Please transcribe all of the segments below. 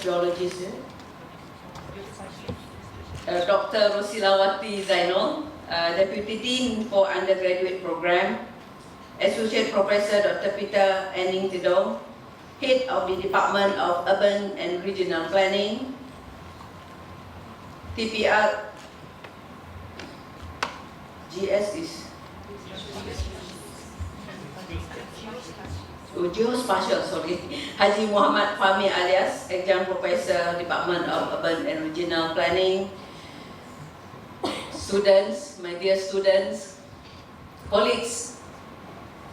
geologist, Dr. Rosilawati Zainul, Deputy Dean for Undergraduate Program, Associate Professor Dr. Peter Anning Tidong, Head of the Department of Urban and Regional Planning, TPr, GS is Geospatial, sorry, Haji Muhammad Fahmi alias Adjunct Professor Department of Urban and Regional Planning, students, my dear students, colleagues,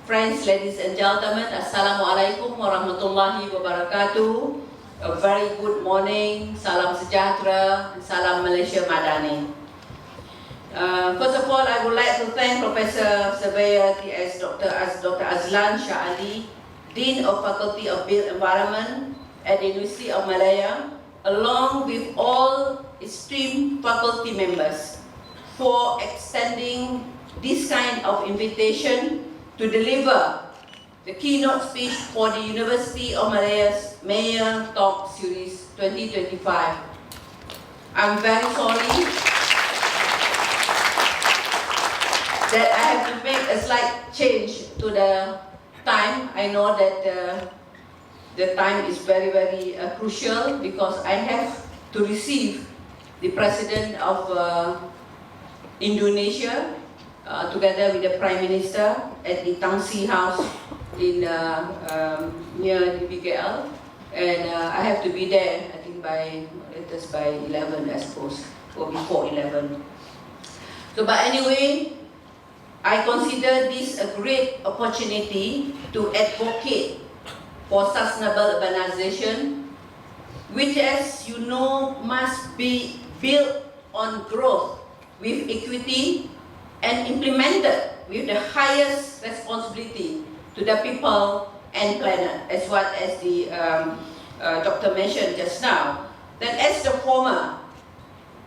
friends, ladies and gentlemen, Assalamualaikum warahmatullahi wabarakatuh. A very good morning, salam sejahtera, salam Malaysia Madani. First of all, I would like to thank Professor Surveyor TS Dr. Azlan Shah Ali, Dean of Faculty of Built Environment at the Universiti Malaya, along with all esteemed faculty members, for extending this kind of invitation to deliver the keynote speech for the Universiti of Malaya's Mayor Talk Series 2025. I'm very sorry that I have to make a slight change to the time. I know that the time is very crucial because I have to receive the President of Indonesia together with the Prime Minister at the Tangsi House in near YBhg, and I have to be there, I think by latest by 11, I suppose, or before 11. So but anyway, I consider this a great opportunity to advocate for sustainable urbanization, which, as you know, must be built on growth with equity and implemented with the highest responsibility to the people and planet, as what as the doctor mentioned just now. That as the former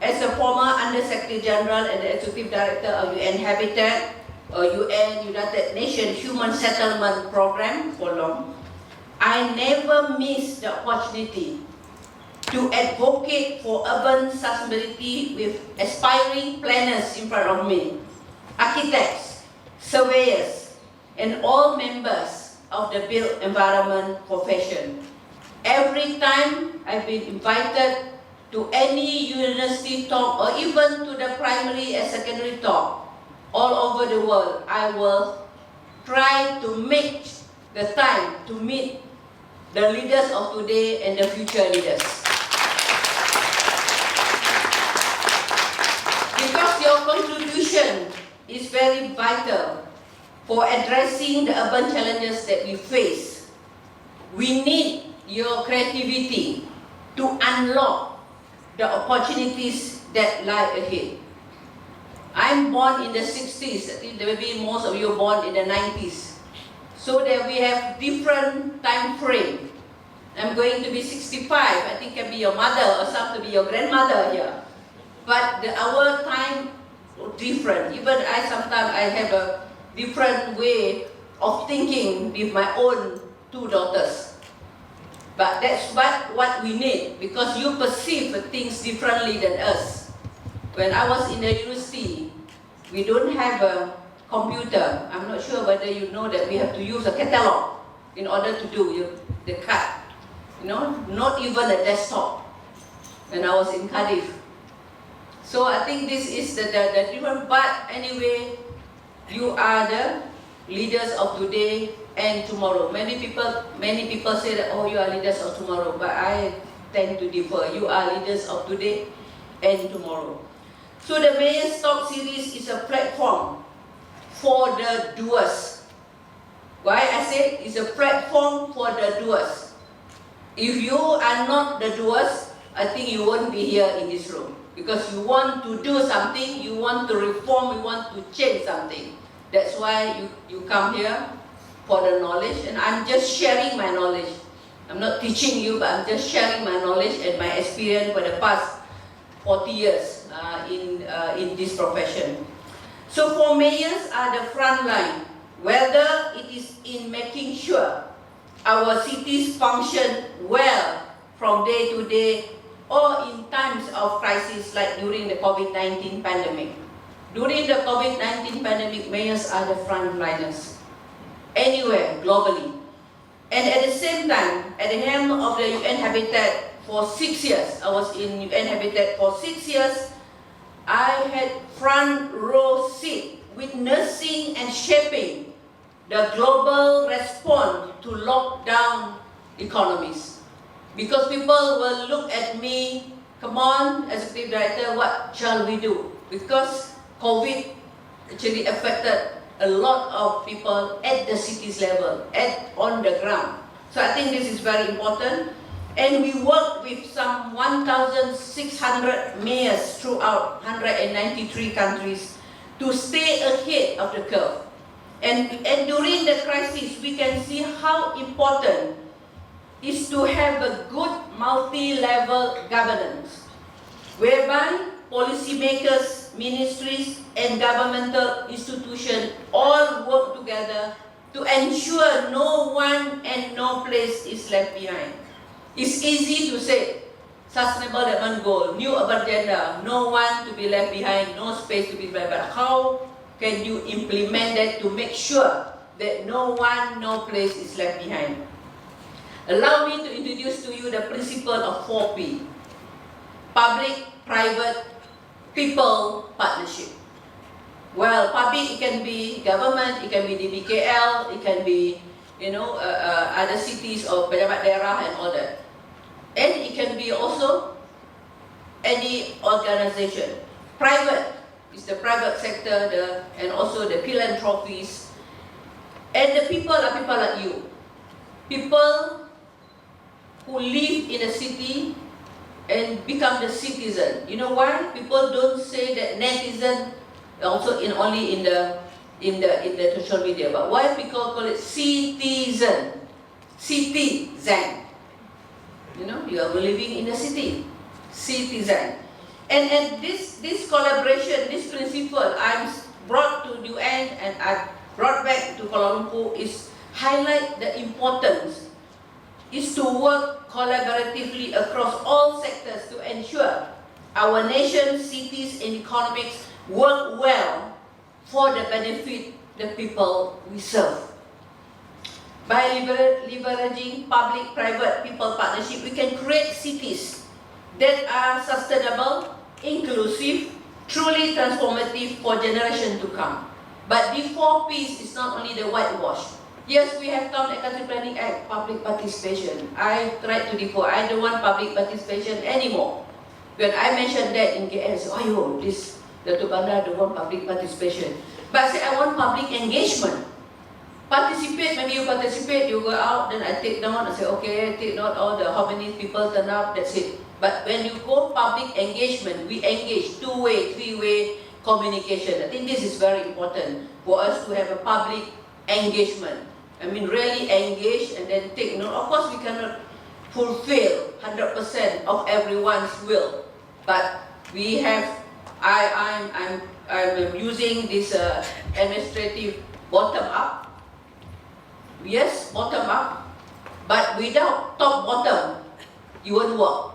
Under Secretary General and the Executive Director of UN Habitat, UN United Nations Human Settlement Program for long, I never miss the opportunity to advocate for urban sustainability with aspiring planners in front of me, architects, surveyors, and all members of the built environment profession. Every time I've been invited to any university talk or even to the primary and secondary talk all over the world, I will try to make the time to meet the leaders of today and the future leaders. Because your contribution is very vital for addressing the urban challenges that we face. We need your creativity to unlock the opportunities that lie ahead. I'm born in the 60s, I think maybe most of you are born in the 90s. So that we have different time frame. I'm going to be 65, I think can be your mother or some to be your grandmother here. But our time is different. Even sometimes I have a different way of thinking with my own two daughters. But that's what we need, because you perceive things differently than us. When I was in the university, we don't have a computer. I'm not sure whether you know that we have to use a catalog in order to do the cut. You know, not even a desktop when I was in Cardiff. So I think this is the different, but anyway, you are the leaders of today and tomorrow. Many people say that, oh, you are leaders of tomorrow, but I tend to differ. You are leaders of today and tomorrow. So the Mayor's Talk Series is a platform for the doers. Why I say it's a platform for the doers. If you are not the doers, I think you won't be here in this room. Because you want to do something, you want to reform, you want to change something. That's why you come here for the knowledge, and I'm just sharing my knowledge. I'm not teaching you, but I'm just sharing my knowledge and my experience for the past 40 years in this profession. So for mayors are the front line, whether it is in making sure our cities function well from day to day, or in times of crisis like during the COVID-19 pandemic. During the COVID-19 pandemic, mayors are the frontliners anywhere globally. And at the same time, at the helm of the UN Habitat for 6 years, I was in UN Habitat for 6 years, I had front row seat witnessing and shaping the global response to lockdown economies. Because people will look at me, come on, Executive Director, what shall we do? Because COVID actually affected a lot of people at the cities level, on the ground. So I think this is very important. And we work with some 1,600 mayors throughout 193 countries to stay ahead of the curve. And during the crisis, we can see how important is to have a good multi-level governance, whereby policymakers, ministries, and governmental institutions all work together to ensure no one and no place is left behind. It's easy to say, sustainable development goal, new urban agenda, no one to be left behind, no space to be left behind. But how can you implement that to make sure that no one, no place is left behind? Allow me to introduce to you the principle of 4P. Public, private, people partnership. Well, public, it can be government, it can be DBKL, it can be, other cities or pejabat daerah and all that. And it can be also any organization. Private is the private sector, and also the philanthropies. And the people are people like you. People who live in a city and become the citizen. You know why? People don't say that netizen also only in the social media. But why people call it citizen? Citizen. You are living in a city. Citizen. And this collaboration, this principle, I'm brought to UN and I brought back to Kuala Lumpur is highlight the importance is to work collaboratively across all sectors to ensure our nation, cities, and economics work well for the benefit the people we serve. By leveraging public-private people partnership, we can create cities that are sustainable, inclusive, truly transformative for generations to come. But the 4 Ps is not only the whitewash. Yes, we have Town and Country Planning Act, public participation. I tried to defer. I don't want public participation anymore. When I mentioned that in KL, I said, this Dato Bandar don't want public participation. But I said, I want public engagement. Participate, maybe you participate, you go out, then I take down, I say, okay, take note all the how many people turn up, that's it. But when you go public engagement, we engage 2-way, 3-way communication. I think this is very important for us to have a public engagement. I mean, really engage and then take note. Of course, we cannot fulfill 100% of everyone's will, but we have. I'm using this administrative bottom up. Yes, bottom up, but without top bottom, you won't work.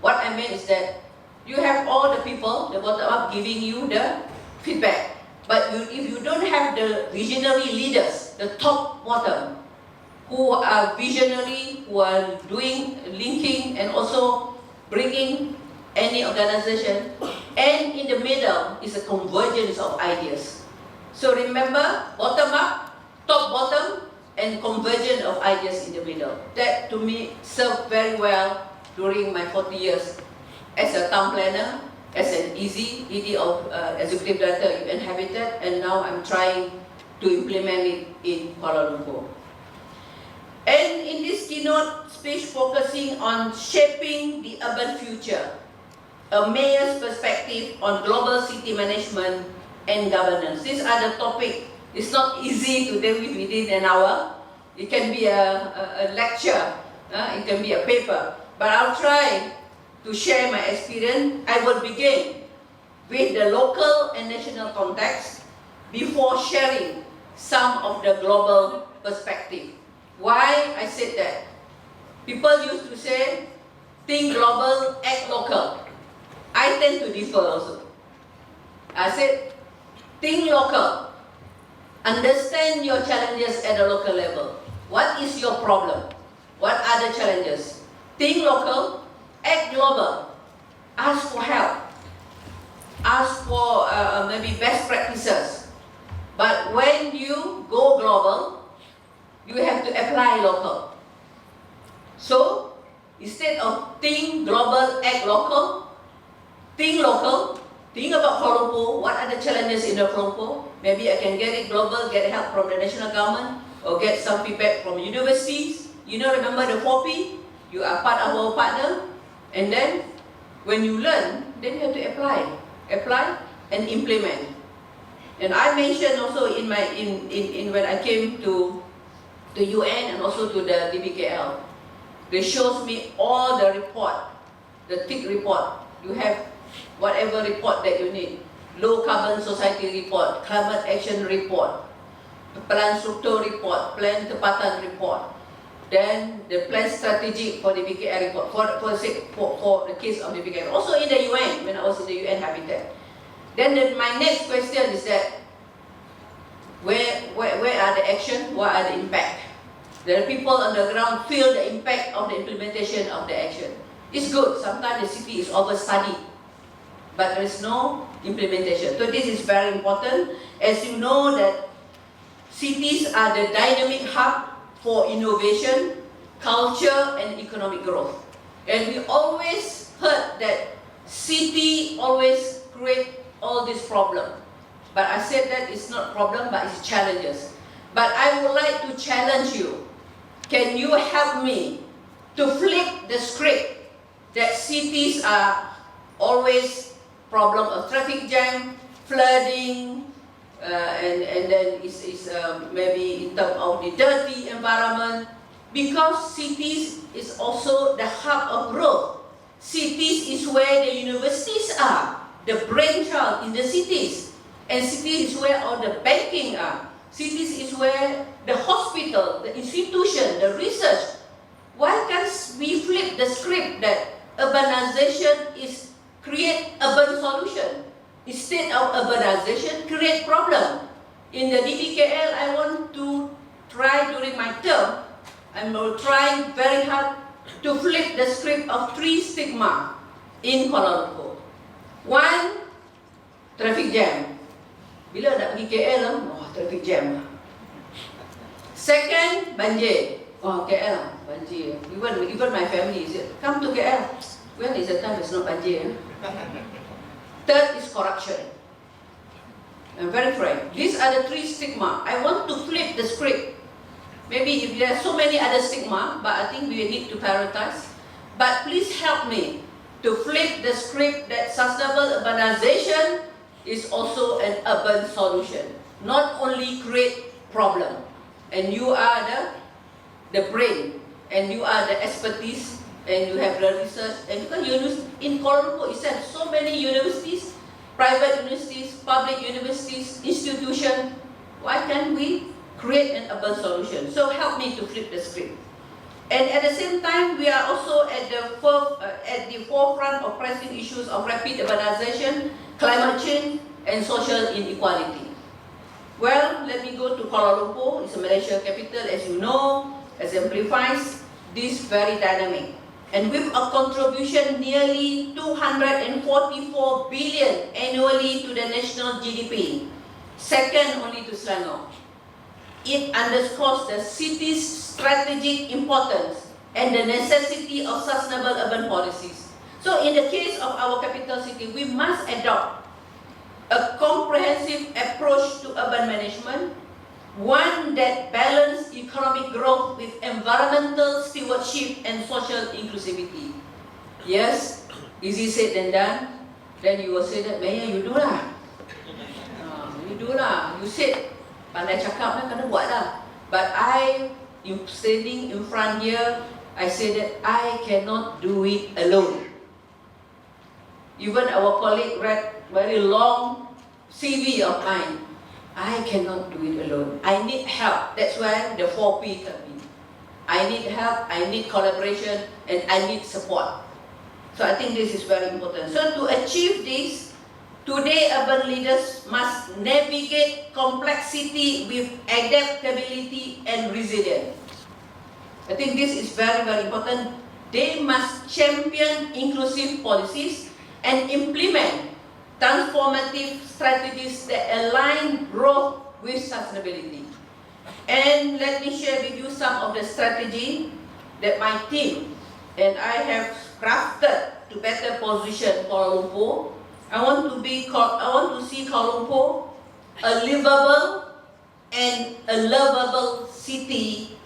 What I mean is that you have all the people, the bottom up, giving you the feedback. But if you don't have the visionary leaders, the top bottom, who are visionary, who are doing linking and also bringing any organization, and in the middle is a convergence of ideas. So remember, bottom up, top bottom, and convergence of ideas in the middle. That to me served very well during my 40 years as a town planner, as an ED of Executive Director UN Habitat, and now I'm trying to implement it in Kuala Lumpur. And in this keynote speech focusing on shaping the urban future, a mayor's perspective on global city management and governance. These are the topics. It's not easy to deal with within an hour. It can be a lecture, it can be a paper, but I'll try to share my experience. I will begin with the local and national context before sharing some of the global perspective. Why I said that? People used to say, think global, act local. I tend to differ also. I said, think local. Understand your challenges at a local level. What is your problem? What are the challenges? Think local, act global. Ask for help. Ask for maybe best practices. But when you go global, you have to apply local. So, instead of think global, act local, think local, think about Kuala Lumpur, what are the challenges in the Kuala Lumpur? Maybe I can get it global, get help from the national government, or get some feedback from universities. You know, remember the 4P? You are part of our partner, and then when you learn, then you have to apply and implement. And I mentioned also in when I came to the UN and also to the DBKL, they shows me all the report, the TIC report. You have whatever report that you need. Low carbon society report, climate action report, plan struktur report, plan tempatan report, then the plan strategic for the BKL report, for the case of the BKL. Also in the UN, when I was in the UN Habitat. Then my next question is that, where are the action, what are the impact? The people on the ground feel the impact of the implementation of the action. It's good, sometimes the city is overstudied, but there is no implementation. So this is very important. As you know that cities are the dynamic hub for innovation, culture and economic growth. And we always heard that city always create all this problem. But I said that it's not problem, but it's challenges. But I would like to challenge you. Can you help me to flip the script that cities are always problem of traffic jam, flooding, and then it's maybe in terms of the dirty environment, because cities is also the hub of growth. Cities is where the universities are, the brainchild in the cities, and cities is where all the banking are. Cities is where the hospital, the institution, the research. Why can't we flip the script that urbanization is create urban solution? Instead of urbanization, create problem. In the DBKL, I want to try during my term, I'm trying very hard to flip the script of 3 stigma in Kuala Lumpur. 1, traffic jam. Bila nak pergi KL, traffic jam. Second, banjir. KL, banjir. Even my family said, come to KL. When is the time it's not banjir? Third is corruption. I'm very frank. These are the 3 stigma. I want to flip the script. Maybe if there are so many other stigma, but I think we need to prioritize. But please help me to flip the script that sustainable urbanization is also an urban solution. Not only create problem. And you are the brain, and you are the expertise, and you have the research. And because in Kuala Lumpur itself, so many universities, private universities, public universities, institutions, why can't we create an urban solution? So help me to flip the script. And at the same time, we are also at the forefront of pressing issues of rapid urbanization, climate change, and social inequality. Well, let me go to Kuala Lumpur. It's a Malaysia capital, as you know, exemplifies this very dynamic. And with a contribution nearly 244 billion annually to the national GDP, second only to Selangor. It underscores the city's strategic importance and the necessity of sustainable urban policies. So in the case of our capital city, we must adopt a comprehensive approach to urban management, one that balances economic growth with environmental stewardship and social inclusivity. Yes, easy said than done. Then you will say that, Mayor, you do lah. You do lah. You said, pandai cakap lah, kena buat lah. But standing in front here, I say that I cannot do it alone. Even our colleague read very long CV of mine. I cannot do it alone. I need help. That's why the 4P come in. I need help, I need collaboration, and I need support. So I think this is very important. So to achieve this, today urban leaders must navigate complexity with adaptability and resilience. I think this is very, very important. They must champion inclusive policies and implement transformative strategies that align growth with sustainability. And let me share with you some of the strategy that my team and I have crafted to better position Kuala Lumpur. I want to see Kuala Lumpur a livable and a lovable city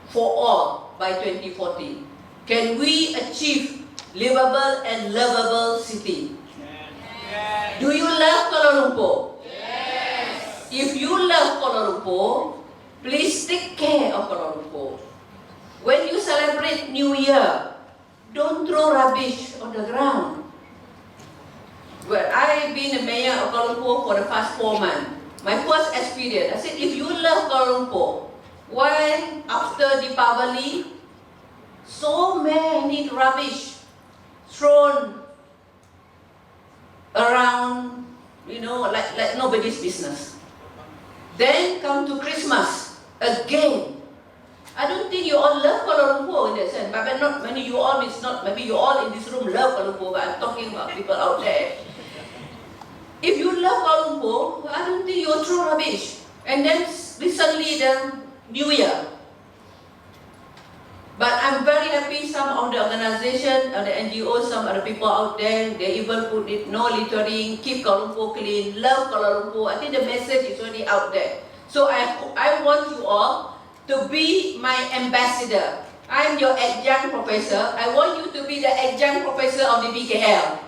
for all by 2040. Can we achieve livable and lovable city? Yes. Do you love Kuala Lumpur? Yes. If you love Kuala Lumpur, please take care of Kuala Lumpur. When you celebrate New Year, don't throw rubbish on the ground. Well, I've been a mayor of Kuala Lumpur for the past 4 months. My first experience, I said, if you love Kuala Lumpur, why after Deepavali, so many rubbish thrown around, like nobody's business. Then come to Christmas, again. I don't think you all love Kuala Lumpur in that sense, but not many you all, it's not, maybe you all in this room love Kuala Lumpur, but I'm talking about people out there. If you love Kuala Lumpur, I don't think you'll throw rubbish. And then recently the New Year. But I'm very happy some of the organizations, the NGOs, some other people out there, they even put it, no littering, keep Kuala Lumpur clean, love Kuala Lumpur. I think the message is already out there. So I want you all to be my ambassador. I'm your adjunct professor. I want you to be the adjunct professor of the YBhg.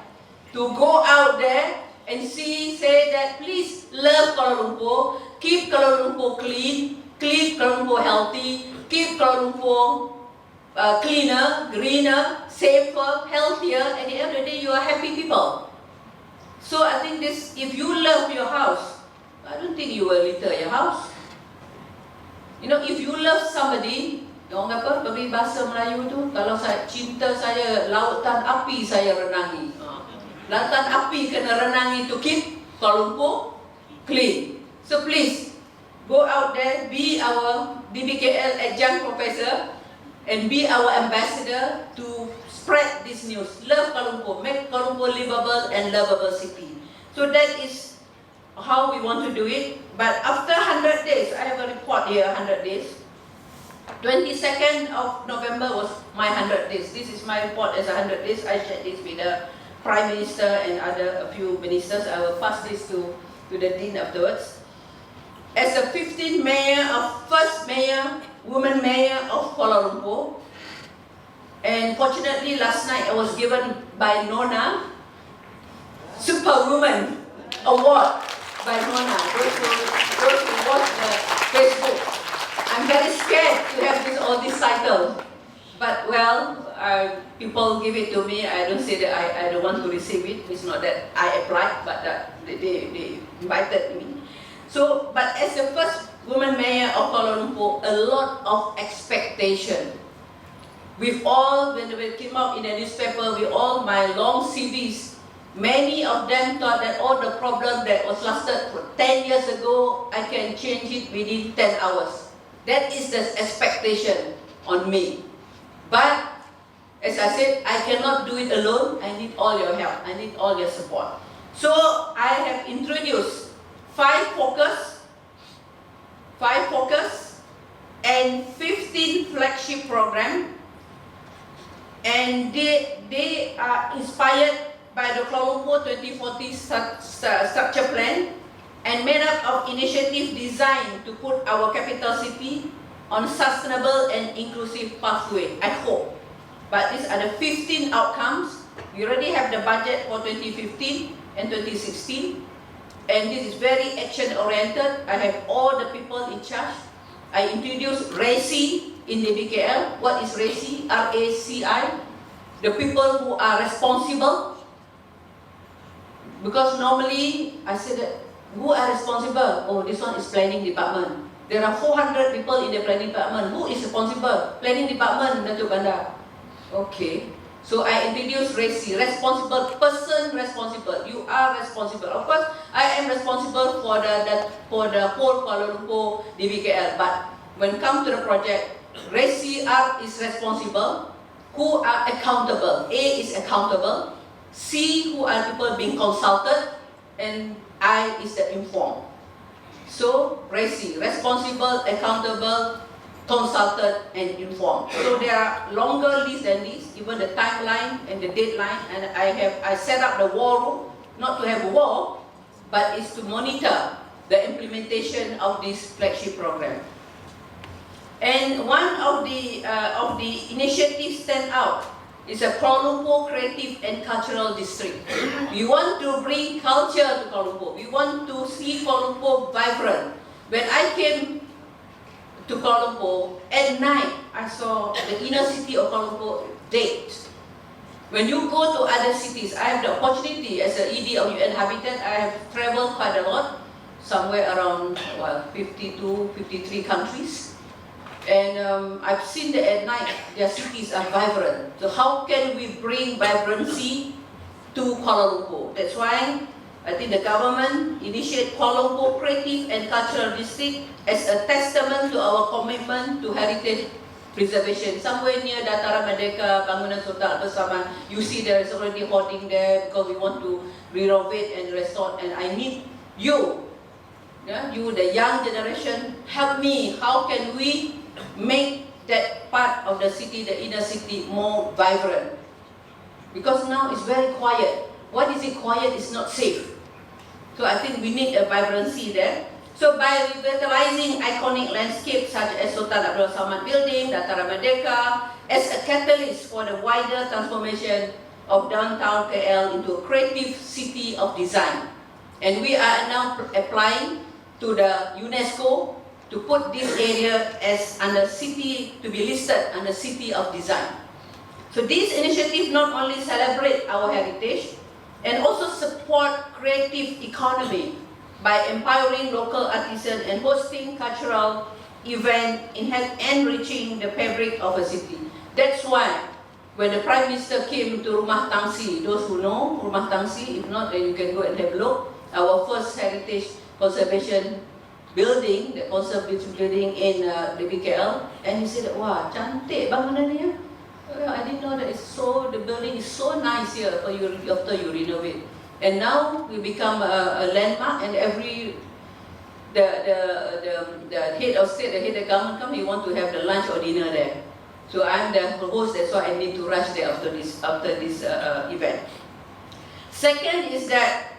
To go out there and say that please love Kuala Lumpur, keep Kuala Lumpur clean, keep Kuala Lumpur healthy, keep Kuala Lumpur cleaner, greener, safer, healthier. At the end of the day, you are happy people. So I think this, if you love your house, I don't think you will litter your house. If you love somebody, orang apa, bahasa Melayu tu, kalau saya cinta saya, lautan api saya renangi. Lautan api kena renangi to keep Kuala Lumpur clean. So please, go out there, be our DBKL adjunct professor, and be our ambassador to spread this news. Love Kuala Lumpur, make Kuala Lumpur livable and lovable city. So that is how we want to do it. But after 100 days, I have a report here, 100 days. 22nd of November was my 100 days. This is my report as 100 days. I shared this with the Prime Minister and a few ministers. I will pass this to the Dean afterwards. As a 15th mayor first mayor, woman mayor of Kuala Lumpur. And fortunately, last night I was given by Nona Superwoman Award by Nona. Those who watch the Facebook. I'm very scared to have all this title. But well, people give it to me. I don't say that I don't want to receive it. It's not that I applied, but that they invited me. So, but as the first woman mayor of Kuala Lumpur, a lot of expectation. With all, when it came out in the newspaper, with all my long CVs, many of them thought that all the problem that was lasted for 10 years ago, I can change it within 10 hours. That is the expectation on me. But, as I said, I cannot do it alone. I need all your help. I need all your support. So, I have introduced 5 focus, and 15 flagship program, and they are inspired by the Kuala Lumpur 2040 structure plan and made up of initiatives designed to put our capital city on sustainable and inclusive pathway, I hope. But these are the 15 outcomes. We already have the budget for 2015 and 2016. And this is very action-oriented. I have all the people in charge. I introduced RACI in the BKL. What is RACI? R-A-C-I. The people who are responsible. Because normally, I said that, who are responsible? Oh, this one is planning department. There are 400 people in the planning department. Who is responsible? Planning department, Datuk Bandar. Okay. So I introduced RESI, responsible person, responsible. You are responsible. Of course, I am responsible for the whole Kuala Lumpur YBhg. But when it comes to the project, RESI is responsible. Who are accountable? A is accountable. C, who are people being consulted, and I is the informed. So, RESI, responsible, accountable, consulted, and informed. So there are longer lists than this, even the timeline and the deadline, and I set up the war room, not to have a war, but it's to monitor the implementation of this flagship program. And one of the initiatives stand out is a Kuala Lumpur Creative and Cultural District. We want to bring culture to Kuala Lumpur. We want to see Kuala Lumpur vibrant. When I came to Kuala Lumpur, at night I saw the inner city of Kuala Lumpur dead. When you go to other cities, I have the opportunity as an ED of UN Habitat, I have traveled quite a lot, somewhere around 52, 53 countries. And I've seen that at night, their cities are vibrant. So how can we bring vibrancy to Kuala Lumpur? That's why I think the government initiated Kuala Lumpur Creative and Cultural District as a testament to our commitment to heritage preservation. Somewhere near Dataran Merdeka, bangunan Sultan Bersama, you see there is already hoarding there because we want to renovate and restore. And I need you, you the young generation, help me. How can we make that part of the city, the inner city, more vibrant? Because now it's very quiet. What is it quiet? It's not safe. So I think we need a vibrancy there. So by revitalizing iconic landscapes such as Sultan Abdul Samad Building, Dataran Merdeka, as a catalyst for the wider transformation of downtown KL into a creative city of design. And we are now applying to the UNESCO to put this area as under city, to be listed under city of design. So this initiative not only celebrate our heritage and also support creative economy by empowering local artisans and hosting cultural events enriching the fabric of a city. That's why when the Prime Minister came to Rumah Tangsi, those who know Rumah Tangsi, if not then you can go and have a look, our first heritage conservation building, the conservation building in the BKL, and he said, "Wah, cantik bangunan ni." I didn't know that the building is so nice here for you after you renovate. And now we become a landmark, and the head of state, the head of government come, he want to have the lunch or dinner there. So I'm the host, that's why I need to rush there after this event. Second is that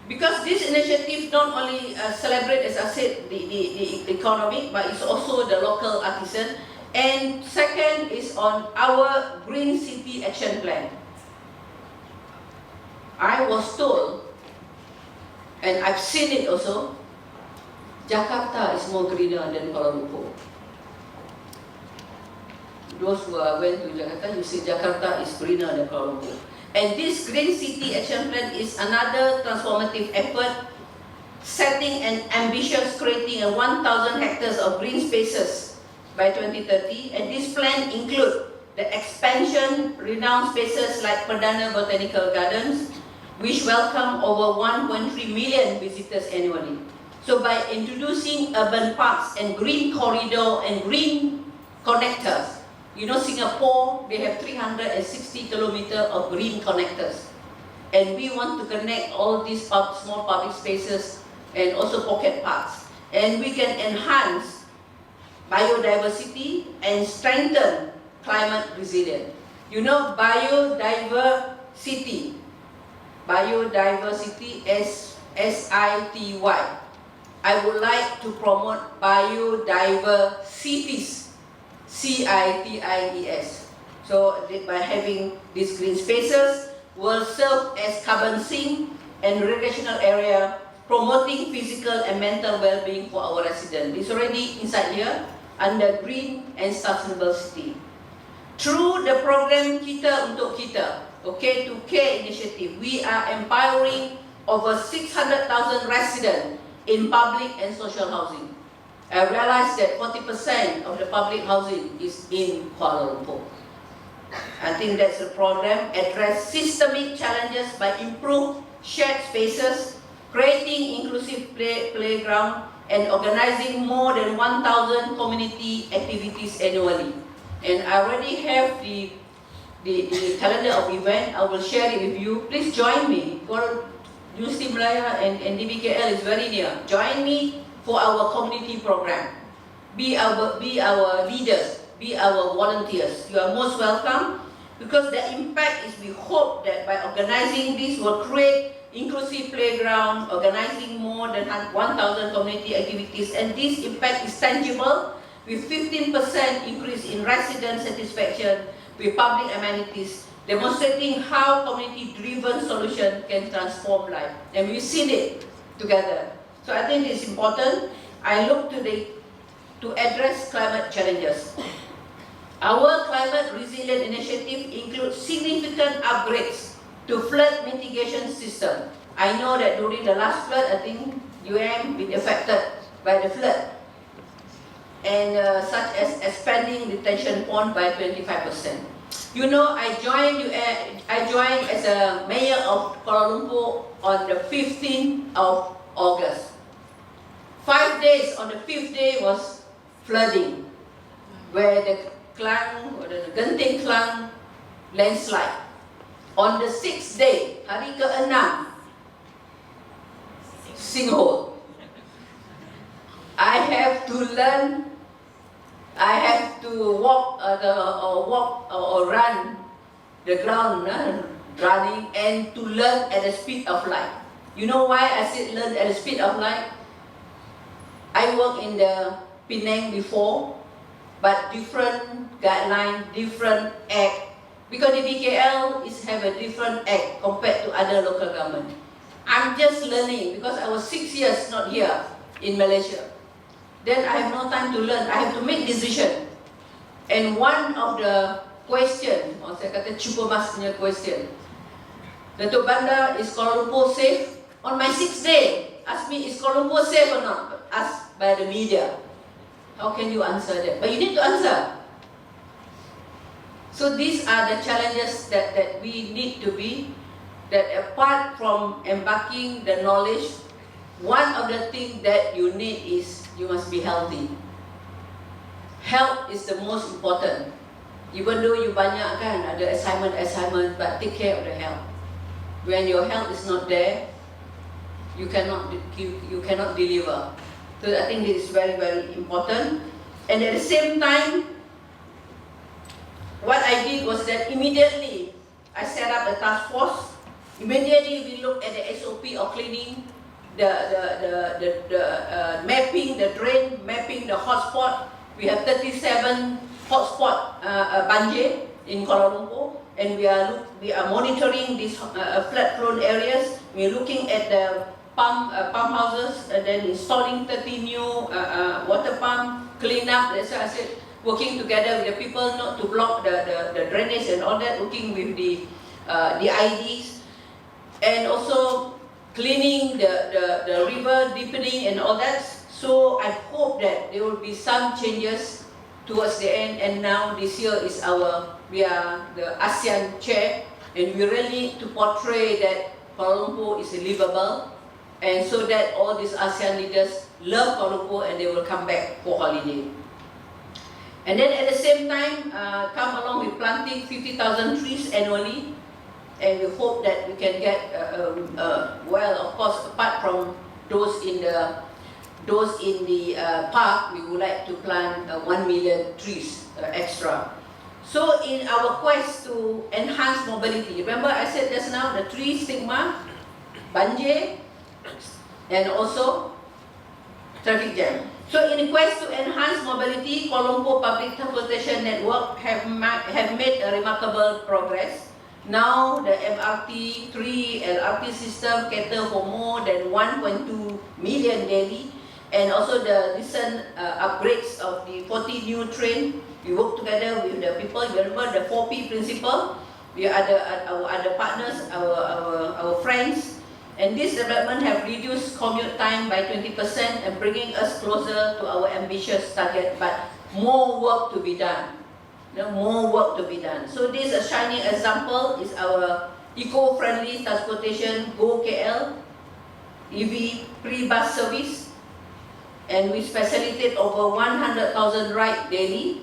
because this initiative not only celebrate, as I said, the economy, but it's also the local artisan. And second is on our Green City Action Plan. I was told, and I've seen it also, Jakarta is more greener than Kuala Lumpur. Those who went to Jakarta, you see Jakarta is greener than Kuala Lumpur. And this Green City Action Plan is another transformative effort, setting an ambitious creating 1,000 hectares of green spaces by 2030. And this plan includes the expansion renowned spaces like Perdana Botanical Gardens, which welcome over 1.3 million visitors annually. So by introducing urban parks and green corridor and green connectors, you know, Singapore, they have 360 kilometers of green connectors. And we want to connect all these small public spaces and also pocket parks. And we can enhance biodiversity and strengthen climate resilience. You know, biodiversity, SITY. I would like to promote biodiversities, CITIES. So by having these green spaces will serve as carbon sink and recreational area, promoting physical and mental well-being for our residents. It's already inside here under Green and Sustainable City. Through the program Kita Untuk Kita, okay, to K initiative, we are empowering over 600,000 residents in public and social housing. I realized that 40% of the public housing is in Kuala Lumpur. I think that's a problem. Address systemic challenges by improve shared spaces, creating inclusive playground, and organizing more than 1,000 community activities annually. And I already have the calendar of event. I will share it with you. Please join me. Universiti Malaya and YBhg is very near. Join me for our community program. Be our leaders. Be our volunteers. You are most welcome, because the impact is, we hope that by organizing this will create inclusive playground, organizing more than 1,000 community activities, and this impact is tangible with 15% increase in resident satisfaction with public amenities, demonstrating how community-driven solution can transform life. And we've seen it together. So I think it's important. I look to address climate challenges. Our climate resilient initiative includes significant upgrades to flood mitigation system. I know that during the last flood, I think been affected by the flood, and such as expanding detention pond by 25%. You know, I joined as a mayor of Kuala Lumpur on the 15th of August. 5 days, on the 5th day was flooding, where the Klang, or the Genting Klang landslide. On the 6th day, hari ke-6, sinkhole. I have to learn, I have to walk or run the ground, running, and to learn at the speed of light. You know why I said learn at the speed of light? I worked in the Penang before, but different guideline, different act, because the YBhg have a different act compared to other local government. I'm just learning, because I was 6 years not here in Malaysia. Then I have no time to learn. I have to make decision. And one of the question, or saya kata cuba masnya question, Datuk Bandar, is Kuala Lumpur safe? On my 6th day, ask me, is Kuala Lumpur safe or not? Asked by the media. How can you answer that? But you need to answer. So these are the challenges that we need to be, that apart from embarking the knowledge, one of the things that you need is you must be healthy. Health is the most important. Even though you banyak kan, ada assignment, but take care of the health. When your health is not there, you cannot deliver. So I think this is very, very important. And at the same time, what I did was that immediately I set up a task force. Immediately we looked at the SOP of cleaning, the mapping the drain, mapping the hotspot. We have 37 hotspot banjir in Kuala Lumpur, and we are monitoring these flood-prone areas. We're looking at the pump houses, and then installing 30 new water pump, clean up. That's why I said, working together with the people not to block the drainage and all that, working with the IDs, and also cleaning the river, deepening and all that. So I hope that there will be some changes towards the end. And now this year is we are the ASEAN chair, and we really need to portray that Kuala Lumpur is livable, and so that all these ASEAN leaders love Kuala Lumpur and they will come back for holiday. And then at the same time, come along with planting 50,000 trees annually, and we hope that we can get, well, of course, apart from those in the park, we would like to plant 1 million trees extra. So in our quest to enhance mobility, remember I said just now, the tree stigma, banjir, and also traffic jam. So in the quest to enhance mobility, Kuala Lumpur Public Transportation Network have made a remarkable progress. Now the MRT 3 LRT system cater for more than 1.2 million daily, and also the recent upgrades of the 40 new train. We work together with the people. Remember the 4P principle. We are our other partners, our friends, And this development have reduced commute time by 20% and bringing us closer to our ambitious target, but more work to be done. More work to be done. So this a shining example is our eco-friendly transportation Go KL EV pre-bus service, and we facilitate over 100,000 rides daily.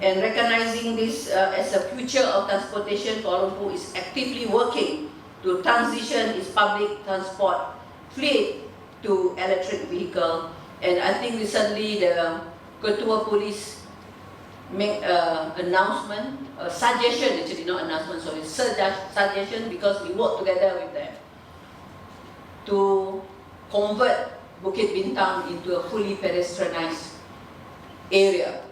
And recognizing this as a future of transportation, Kuala Lumpur is actively working to transition its public transport fleet to electric vehicle. And I think recently the Ketua Police make announcement, suggestion actually, not announcement, sorry, suggestion, because we work together with them to convert Bukit Bintang into a fully pedestrianized area.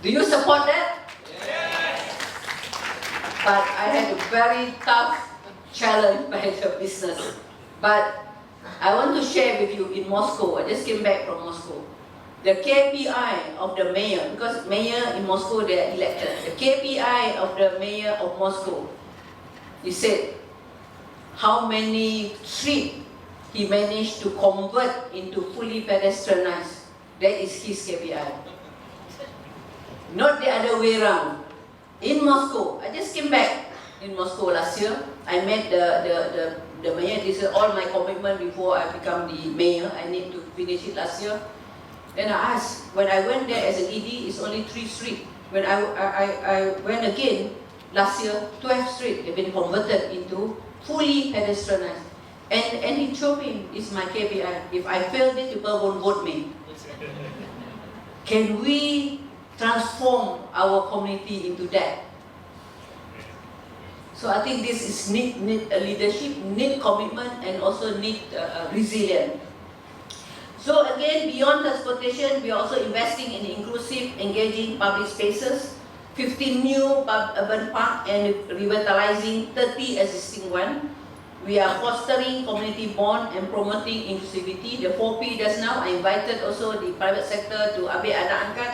Do you support that? Yes. But I had a very tough challenge by the business. But I want to share with you in Moscow. I just came back from Moscow. The KPI of the mayor, because mayor in Moscow they are elected. The KPI of the mayor of Moscow, he said how many streets he managed to convert into fully pedestrianized. That is his KPI. Not the other way around. In Moscow, I just came back in Moscow last year. I met the mayor. This is all my commitment before I become the mayor. I need to finish it last year. Then I asked, when I went there as an ED, it's only 3 streets. When I went again last year, 12 streets have been converted into fully pedestrianized. And he told me, it's my KPI. If I fail this, people won't vote me. Can we transform our community into that? So I think this is need leadership, need commitment, and also need resilience. So again, beyond transportation, we are also investing in inclusive, engaging public spaces, 15 new urban parks and revitalizing 30 existing ones. We are fostering community bond and promoting inclusivity. The 4P just now, I invited also the private sector to ambil anak angkat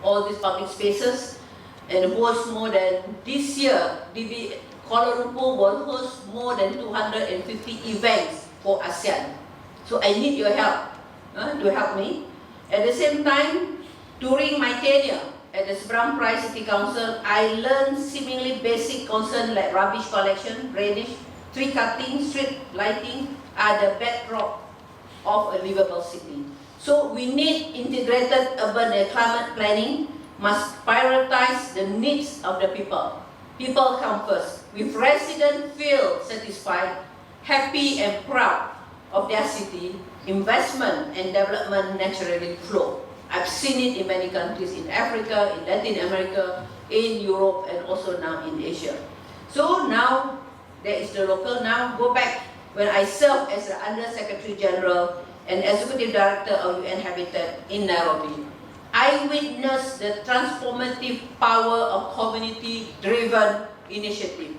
all these public spaces and host more than, this year, Kuala Lumpur will host more than 250 events for ASEAN. So I need your help to help me. At the same time, during my tenure at the Seberang Perai City Council, I learned seemingly basic concerns like rubbish collection, drainage, tree cutting, street lighting are the bedrock of a livable city. So we need integrated urban and climate planning, must prioritize the needs of the people. People come first. If residents feel satisfied, happy and proud of their city, investment and development naturally flow. I've seen it in many countries in Africa, in Latin America, in Europe, and also now in Asia. So now, there is the local. Now go back when I served as the Under Secretary General and Executive Director of UN Habitat in Nairobi. I witnessed the transformative power of community-driven initiative.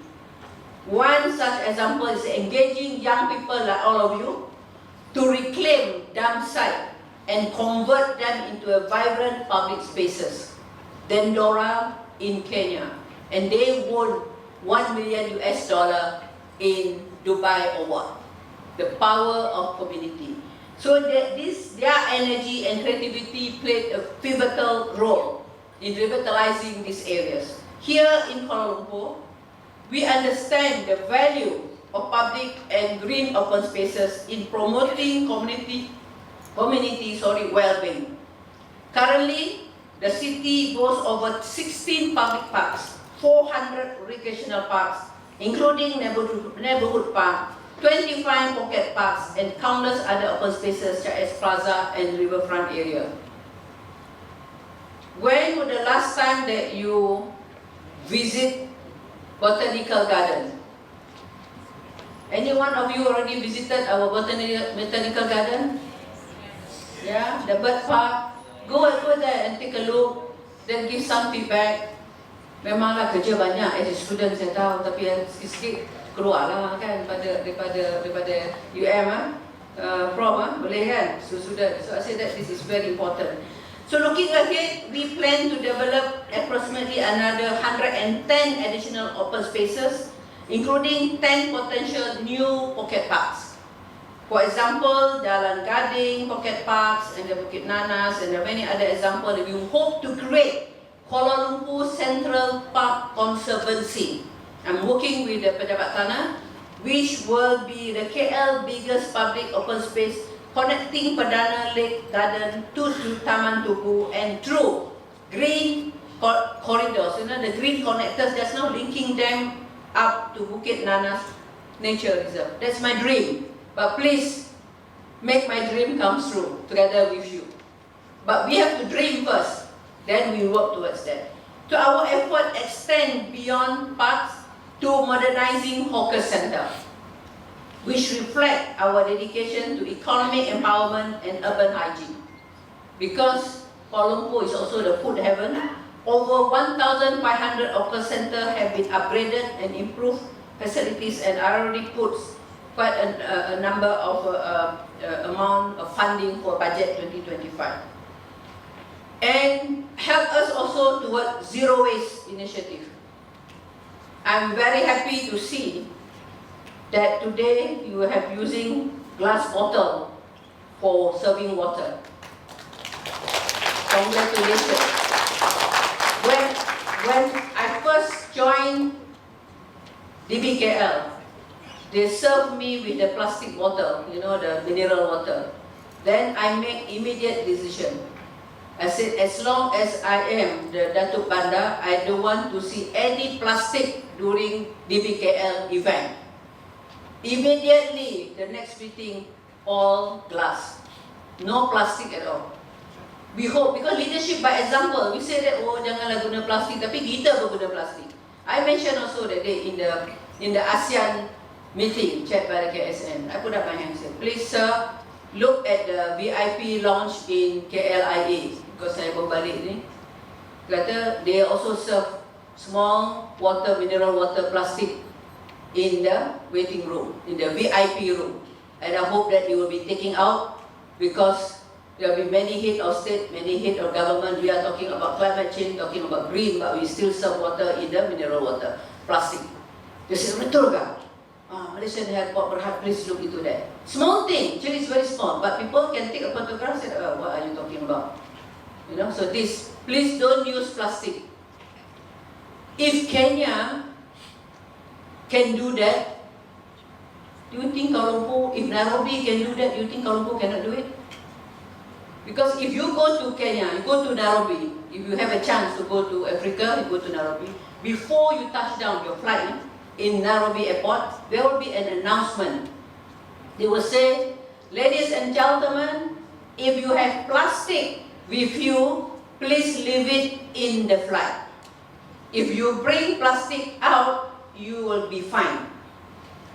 One such example is engaging young people like all of you to reclaim dump sites and convert them into a vibrant public spaces. Dandora in Kenya, and they won $1 million in Dubai Award. The power of community. So their energy and creativity played a pivotal role in revitalizing these areas. Here in Kuala Lumpur, we understand the value of public and green open spaces in promoting community well-being. Currently, the city boasts over 16 public parks, 400 recreational parks, including neighborhood park, 25 pocket parks, and countless other open spaces such as plaza and riverfront area. When was the last time that you visit botanical garden? Any one of you already visited our botanical garden? Yeah, the bird park. Go there and take a look, then give some feedback. Memanglah kerja banyak as a student saya tahu, tapi sikit-sikit keluarlah kan daripada UM Prof boleh kan? So I say that this is very important. So looking ahead, we plan to develop approximately another 110 additional open spaces including 10 potential new pocket parks. For example, Jalan Gading, Pocket Parks, and the Bukit Nanas, and there are many other examples. We hope to create Kuala Lumpur Central Park Conservancy. I'm working with the Pejabat Tanah, which will be the KL biggest public open space connecting Perdana Lake Garden to Taman Tugu and through green corridors, the green connectors just now linking them up to Bukit Nanas Nature Reserve. That's my dream. But please make my dream come true together with you. But we have to dream first, then we work towards that. So our effort extend beyond parks to modernizing hawker center, which reflect our dedication to economic empowerment and urban hygiene. Because Kuala Lumpur is also the food heaven, over 1,500 hawker centers have been upgraded and improved facilities, and I already put quite a number of amount of funding for budget 2025. And help us also toward zero waste initiative. I'm very happy to see that today you have using glass bottle for serving water. Congratulations. When I first joined DBKL, they served me with the plastic water, the mineral water. Then I make immediate decision. I said, as long as I am the Datuk Bandar, I don't want to see any plastic during DBKL event. Immediately, the next meeting, all glass. No plastic at all. We hope, because leadership by example, we say that, oh janganlah guna plastik, tapi kita pun guna plastik. I mentioned also that day in the ASEAN meeting chaired by the KSN. I put up my hand and said, please sir, look at the VIP lounge in KLIA, because saya berbalik ni. Kata, they also serve small water, mineral water, plastic in the waiting room, in the VIP room. And I hope that you will be taking out, because there will be many head of state, many head of government. We are talking about climate change, talking about green, but we still serve water in the mineral water, plastic. They said, betul ke? Malaysian Airport, perhaps please look into that. Small thing, actually it's very small, but people can take a photograph and say, oh, what are you talking about? So this, please don't use plastic. If Kenya can do that, do you think Kuala Lumpur, if Nairobi can do that, do you think Kuala Lumpur cannot do it? Because if you go to Kenya, you go to Nairobi, if you have a chance to go to Africa, you go to Nairobi, before you touch down your flight in Nairobi airport, there will be an announcement. They will say, ladies and gentlemen, if you have plastic with you, please leave it in the flight. If you bring plastic out, you will be fined.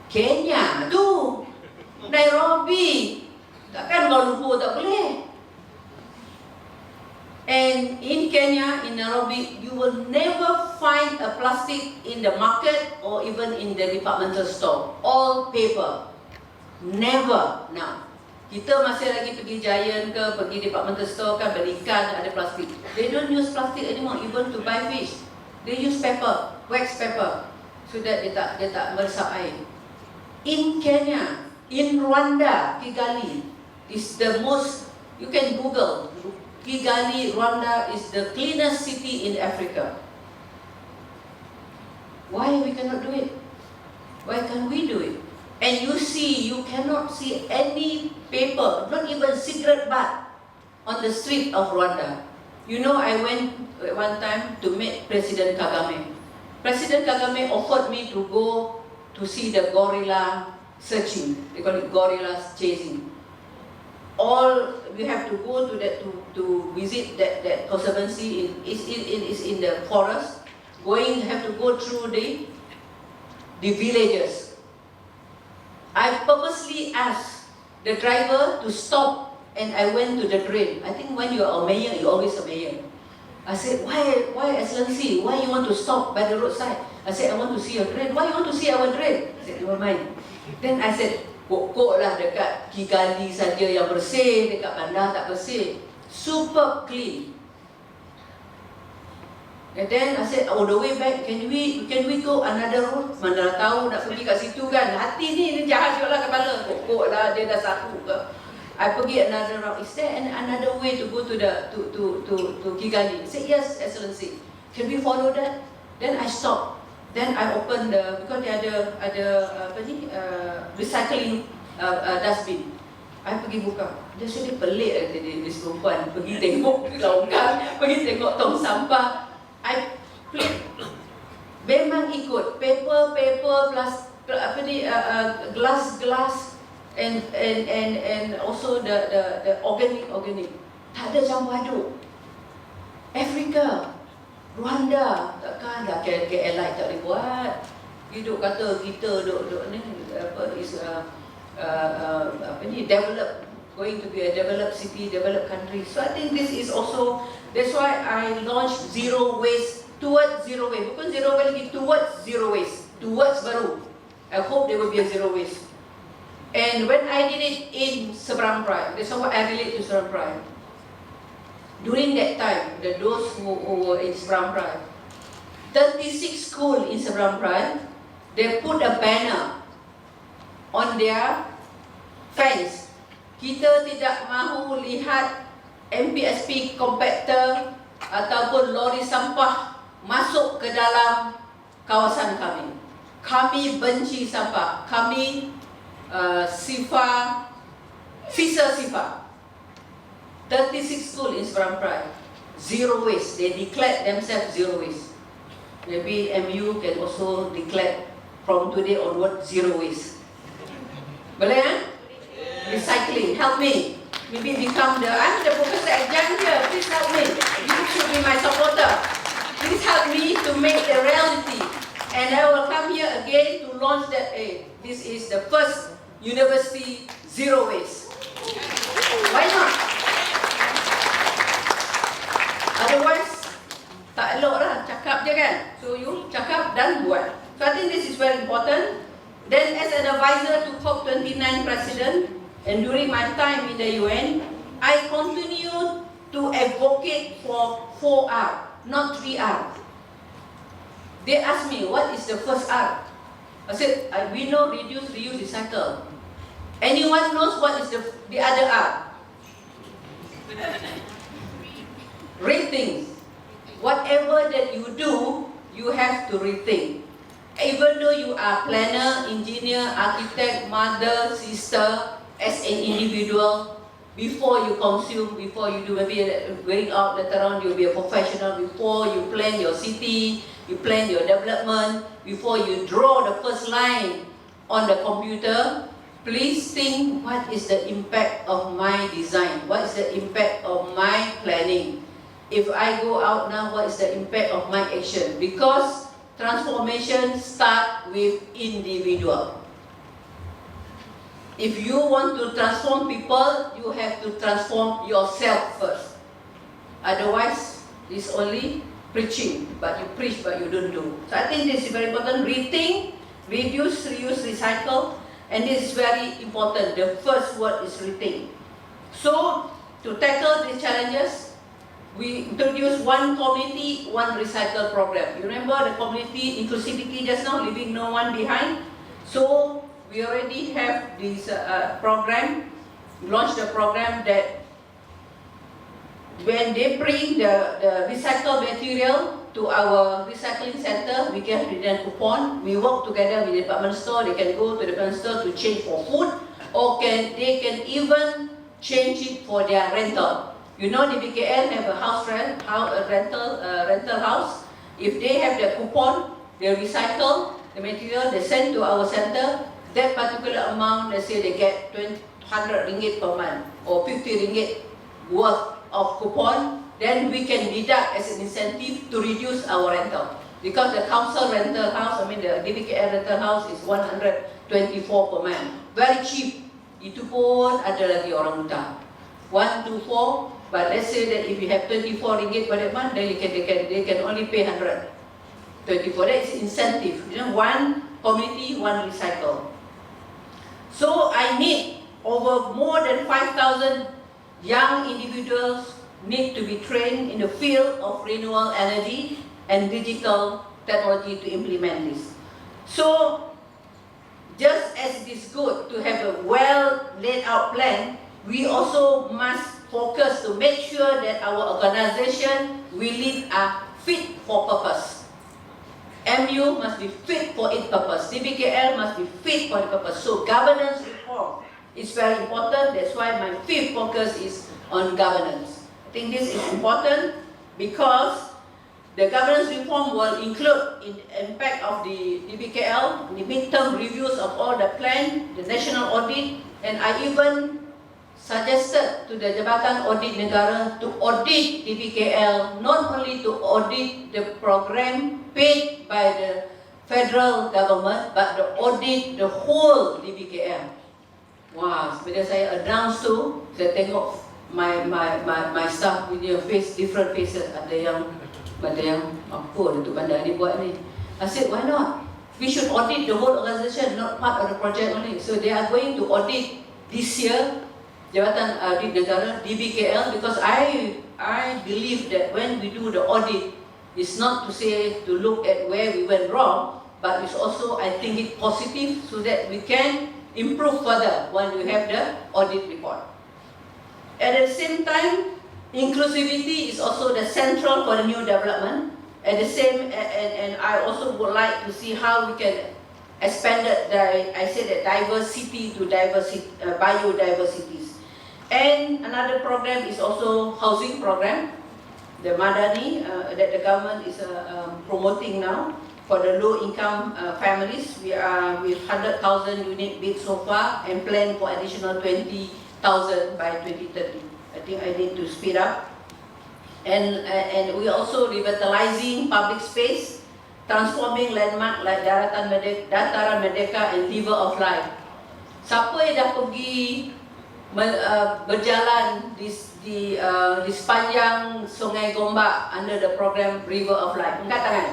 Kenya tu, Nairobi, takkan Kuala Lumpur tak boleh. And in Kenya, in Nairobi, you will never find a plastic in the market or even in the departmental store. All paper. Never now. Kita masih lagi pergi Giant ke, pergi departmental store kan, beli ikan, ada plastik. They don't use plastic anymore, even to buy fish. They use paper, wax paper, so that dia tak meresap air. In Kenya, in Rwanda, Kigali is the most, you can Google, Kigali, Rwanda is the cleanest city in Africa. Why we cannot do it? Why can't we do it? And you see, you cannot see any paper, not even cigarette butt on the street of Rwanda. I went one time to meet President Kagame. President Kagame offered me to go to see the gorilla searching. They call it gorilla chasing. All we have to go to that to visit that conservancy is in the forest. Have to go through the villages. I purposely asked the driver to stop, and I went to the drain. I think when you are a mayor, you're always a mayor. I said, why Excellency? Why you want to stop by the roadside? I said, I want to see your drain. Why you want to see our drain? I said, never mind. Then I said, pokok lah dekat Kigali saja yang bersih, dekat bandar tak bersih. Super clean. And then I said, the way back, can we go another road? Mana tahu nak pergi kat situ kan. Hati ni jahat juga lah kepala. Pokok lah, dia dah satu ke. I pergi another route. Is there another way to go to Kigali? I said, yes, Excellency. Can we follow that? Then I stopped. Then I opened because dia ada recycling dustbin. I pergi buka. Dia sedih pelik dia perempuan pergi tengok longkang, pergi tengok tong sampah. I flip. Memang ikut paper plus glass and also the organic. Tak ada campur aduk. Afrika, Rwanda, takkan dah KL tak boleh buat. Hidup kata kita duk ni develop, going to be a developed city, developed country. So I think this is also, that's why I launched zero waste, towards zero waste. Bukan zero waste lagi, towards zero waste. Towards baru. I hope there will be a zero waste. And when I did it in Seberang Prime, that's why I relate to Seberang Prime. During that time, those who were in Seberang Prime, 36 schools in Seberang Prime, they put a banner on their fence. Kita tidak mahu lihat MPSP compactor ataupun lori sampah masuk ke dalam kawasan kami. Kami benci sampah. Kami sifar 36 schools in Seberang Prime, zero waste. They declared themselves zero waste. Maybe MU can also declare from today onward zero waste. Boleh kan? Recycling, help me. Maybe become I'm the professor adjunct here. Please help me. You should be my supporter. Please help me to make the reality. And I will come here again to launch that. This is the first university zero waste. Why not? Otherwise, tak elok lah, cakap je kan. So you cakap dan buat. So I think this is very important. Then as an advisor to COP29 President, and during my time in the UN, I continue to advocate for 4R, not 3R. They asked me, what is the first R? I said, we know reduce, reuse, recycle. Anyone knows what is the other R? Rethink. Whatever that you do, you have to rethink. Even though you are planner, engineer, architect, mother, sister, as an individual, before you consume, before you do, maybe going out later on, you'll be a professional. Before you plan your city, you plan your development, before you draw the first line on the computer, please think, what is the impact of my design? What is the impact of my planning? If I go out now, what is the impact of my action? Because transformation starts with individual. If you want to transform people, you have to transform yourself first. Otherwise, it's only preaching, but you preach, but you don't do. So I think this is very important. Rethink, reduce, reuse, recycle, and this is very important. The first word is rethink. So, to tackle these challenges, we introduced one community, one recycle program. You remember the community inclusivity just now, leaving no one behind? So, we already have this program, launched a program that when they bring the recycled material to our recycling center, we give them coupon. We work together with the department store. They can go to the department store to change for food, or they can even change it for their rental. You know, the BKL have a rental house. If they have the coupon, they recycle the material, they send to our center. That particular amount, let's say they get 100 ringgit per month or 50 ringgit worth of coupon, then we can deduct as an incentive to reduce our rental. Because the council rental house, the DBKL rental house is 124 per month. Very cheap. Itu pun ada lagi orang hutang. 124, but let's say that if you have 24 ringgit per month, then they can only pay 124. That is incentive. You know, one community, one recycle. So I need over more than 5,000 young individuals need to be trained in the field of renewable energy and digital technology to implement this. So, just as it is good to have a well laid out plan, we also must focus to make sure that our organization will are fit for purpose. MU must be fit for its purpose. DBKL must be fit for the purpose. So governance reform is very important. That's why my fifth focus is on governance. I think this is important because the governance reform will include the impact of the DBKL, the midterm reviews of all the plan, the national audit, and I even suggested to the Jabatan Audit Negara to audit DBKL, not only to audit the program paid by the federal government, but to audit the whole DBKL. Wah, bila saya announce tu, saya tengok my staff punya face, different faces. Ada yang apa Datuk Bandar ni buat ni. I said, why not? We should audit the whole organisation, not part of the project only. So they are going to audit this year, Jabatan Audit Negara, DBKL, because I believe that when we do the audit, it's not to say to look at where we went wrong, but it's also, I think, it positive so that we can improve further when we have the audit report. At the same time, inclusivity is also the central for the new development. At the same, and I also would like to see how we can expand I said that diversity to biodiversities. And another program is also housing program, the Madani that the government is promoting now for the low-income families. We are with 100,000 unit built so far and plan for additional 20,000 by 2030. I think I need to speed up. And we are also revitalizing public space, transforming landmark like Dataran Merdeka and River of Life. Siapa yang dah pergi berjalan di sepanjang Sungai Gombak under the program River of Life? Angkat tangan.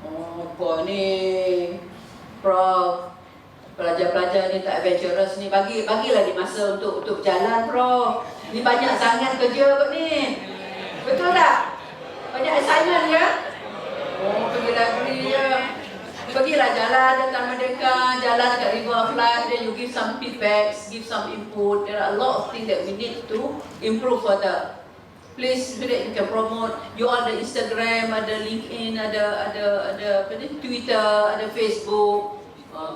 Oh, apa ni, Prof? Pelajar-pelajar ni tak adventurous ni. Bagilah di masa untuk jalan, Prof. Ni banyak sangat kerja kot ni. Betul tak? Banyak assignment ya? Oh, pergi library je. Pergilah jalan Dataran Merdeka, jalan dekat River of Life, then you give some feedbacks, give some input. There are a lot of things that we need to improve further. Please, so that you can promote. You ada Instagram, ada LinkedIn, ada Twitter, ada Facebook.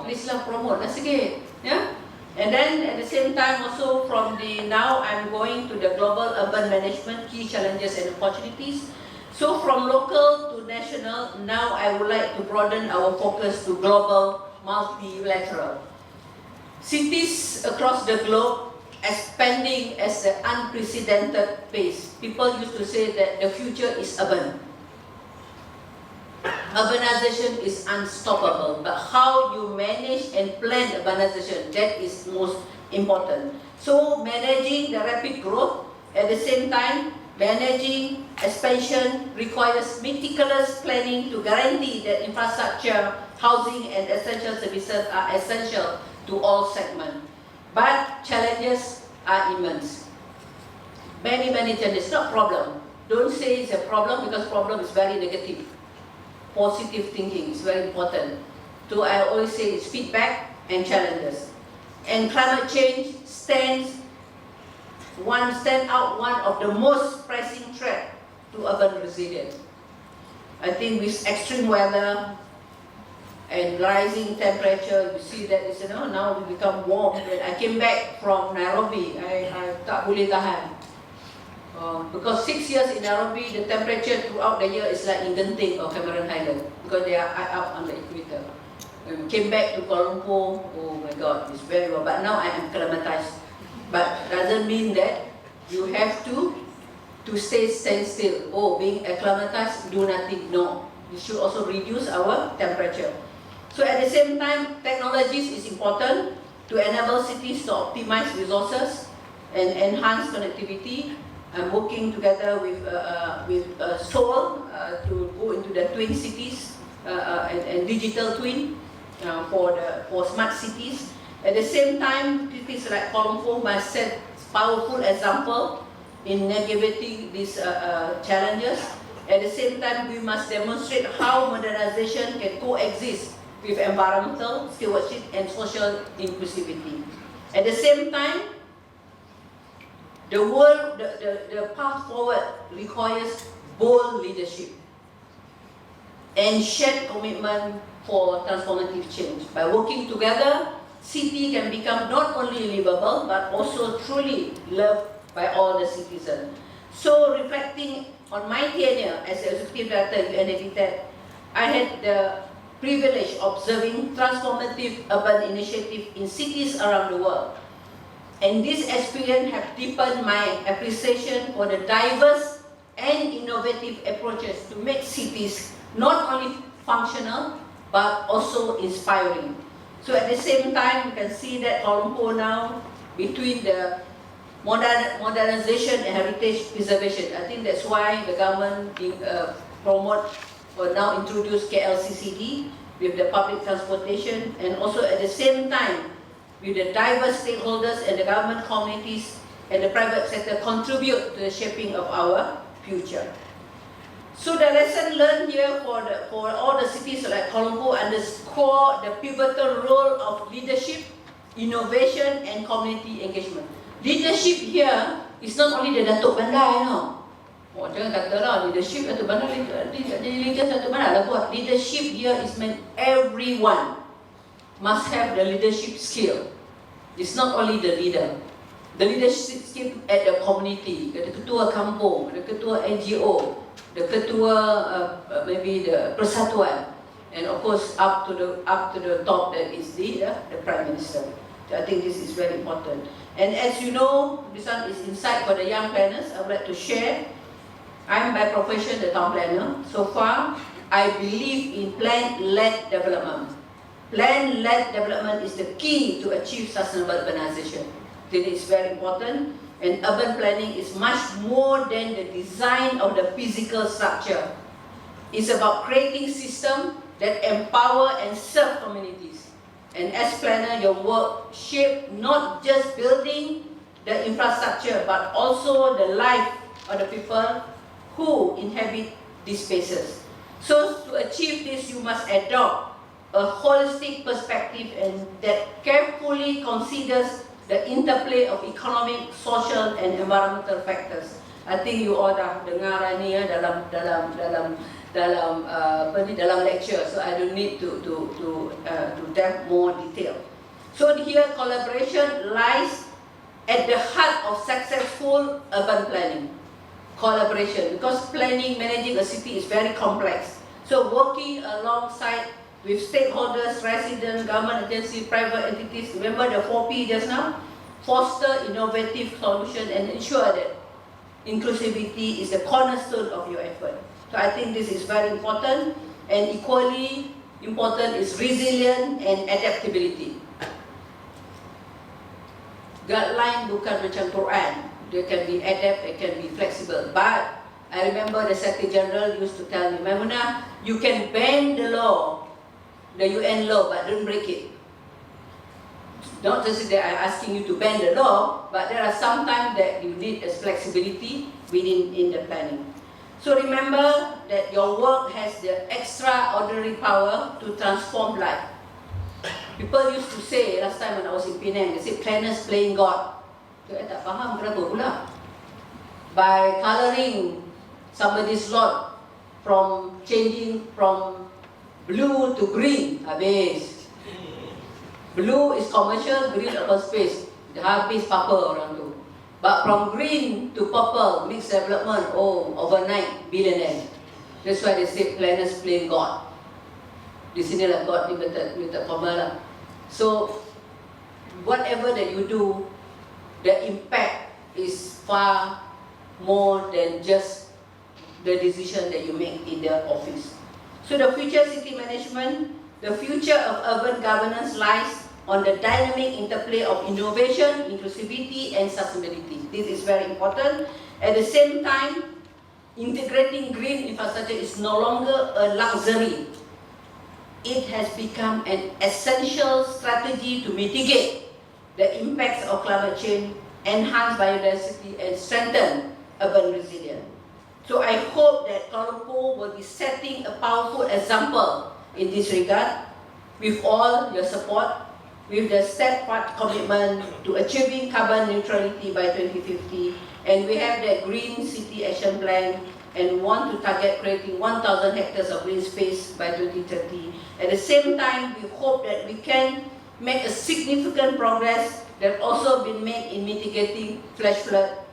Please lah promote lah sikit, ya. And then at the same time also from now I'm going to the global urban management key challenges and opportunities. So from local to national, now I would like to broaden our focus to global multilateral. Cities across the globe expanding at an unprecedented pace. People used to say that the future is urban. Urbanization is unstoppable, but how you manage and plan urbanization, that is most important. So managing the rapid growth, at the same time, managing expansion requires meticulous planning to guarantee that infrastructure, housing and essential services are essential to all segments. But challenges are immense. Many challenges, not problem. Don't say it's a problem because problem is very negative. Positive thinking is very important. So I always say it's feedback and challenges. And climate change stands out one of the most pressing threat to urban resilience. I think with extreme weather and rising temperature, you see that it's, now we become warm. When I came back from Nairobi, I tak boleh tahan. Because 6 years in Nairobi, the temperature throughout the year is like in Genting or Cameron Highland because they are up on the equator. When we came back to Kuala Lumpur, oh my God, it's very warm. But now I am acclimatized. But doesn't mean that you have to stand still. Oh, being acclimatized, do nothing. No, we should also reduce our temperature. So at the same time, technologies is important to enable cities to optimize resources and enhance connectivity. I'm working together with Seoul to go into the twin cities and digital twin for smart cities. At the same time, cities like Kuala Lumpur must set powerful example in navigating these challenges. At the same time, we must demonstrate how modernization can coexist with environmental stewardship and social inclusivity. At the same time, the path forward requires bold leadership and shared commitment for transformative change. By working together, city can become not only livable but also truly loved by all the citizens. So, reflecting on my tenure as Executive Director at UNHCR, I had the privilege of observing transformative urban initiatives in cities around the world. And this experience has deepened my appreciation for the diverse and innovative approaches to make cities not only functional but also inspiring. So at the same time, you can see that Kuala Lumpur now, between the modernization and heritage preservation, I think that's why the government promote or now introduce KLCCD with the public transportation, and also at the same time with the diverse stakeholders and the government communities and the private sector contribute to the shaping of our future. So the lesson learned here for all the cities like Kuala Lumpur underscore the pivotal role of leadership, innovation and community engagement. Leadership here is not only the Datuk Bandar, you know. Oh, jangan katalah leadership Datuk Bandar, jadi leader Datuk Bandar lah buat. Leadership here is meant everyone must have the leadership skill. It's not only the leader. The leadership skill at the community, the ketua kampung, the ketua NGO, the ketua maybe the persatuan, and of course up to the top that is the Prime Minister. So I think this is very important. And as you know, this one is insight for the young planners. I would like to share. I'm by profession the town planner. So far, I believe in plan-led development. Plan-led development is the key to achieve sustainable urbanization. This is very important. And urban planning is much more than the design of the physical structure. It's about creating systems that empower and serve communities. And as planner, your work shape not just building the infrastructure, but also the life of the people who inhabit these spaces. So to achieve this, you must adopt a holistic perspective and that carefully considers the interplay of economic, social and environmental factors. I think you all dah dengar ni ya dalam lecture, so I don't need to dive more detail. So here collaboration lies at the heart of successful urban planning. Collaboration, because planning, managing a city is very complex. So working alongside with stakeholders, residents, government agencies, private entities, remember the 4P just now? Foster innovative solutions and ensure that inclusivity is the cornerstone of your effort. So I think this is very important, and equally important is resilience and adaptability. Guideline bukan macam Quran. They can be adapt, they can be flexible. But I remember the Secretary General used to tell me, Maimunah, you can bend the law, the UN law, but don't break it. Not just that I'm asking you to bend the law, but there are some times that you need a flexibility within the planning. So remember that your work has the extraordinary power to transform life. People used to say, last time when I was in Penang, they said planners playing God. So I tak faham kenapa pula. By colouring somebody's lot from changing from blue to green, habis. Blue is commercial, green open space. Dah habis purple orang tu. But from green to purple, mixed development, oh, overnight, billionaire. That's why they say planners playing God. Di sinilah God inverted comma lah. So, whatever that you do, the impact is far more than just the decision that you make in the office. So the future city management, the future of urban governance lies on the dynamic interplay of innovation, inclusivity and sustainability. This is very important. At the same time, integrating green infrastructure is no longer a luxury. It has become an essential strategy to mitigate the impacts of climate change enhance biodiversity, and strengthen urban resilience. So I hope that Kuala Lumpur will be setting a powerful example in this regard, with all your support, with the steadfast commitment to achieving carbon neutrality by 2050, and we have the Green City Action Plan, and want to target creating 1,000 hectares of green space by 2030. At the same time, we hope that we can make a significant progress that also been made in mitigating flash flood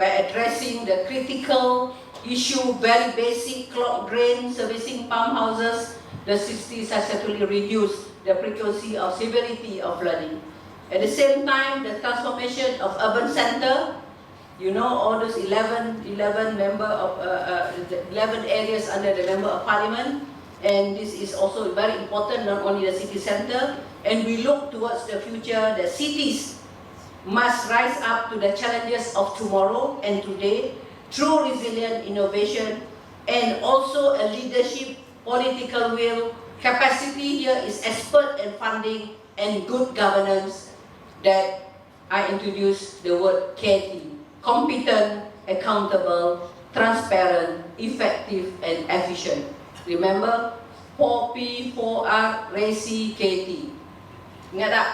by addressing the critical issue, very basic, clogged drain, servicing pump houses. The cities has actually reduced the frequency of severity of flooding. At the same time, the transformation of urban center, you know, all those 11 member of 11 areas under the Member of Parliament, and this is also very important, not only the city center. And we look towards the future. The cities must rise up to the challenges of tomorrow and today through resilient innovation and also a leadership, political will. Capacity here is expert and funding and good governance that I introduce the word KT. Competent, accountable, transparent, effective, and efficient. Remember, 4P, 4R, RACI, KT. Ingat tak?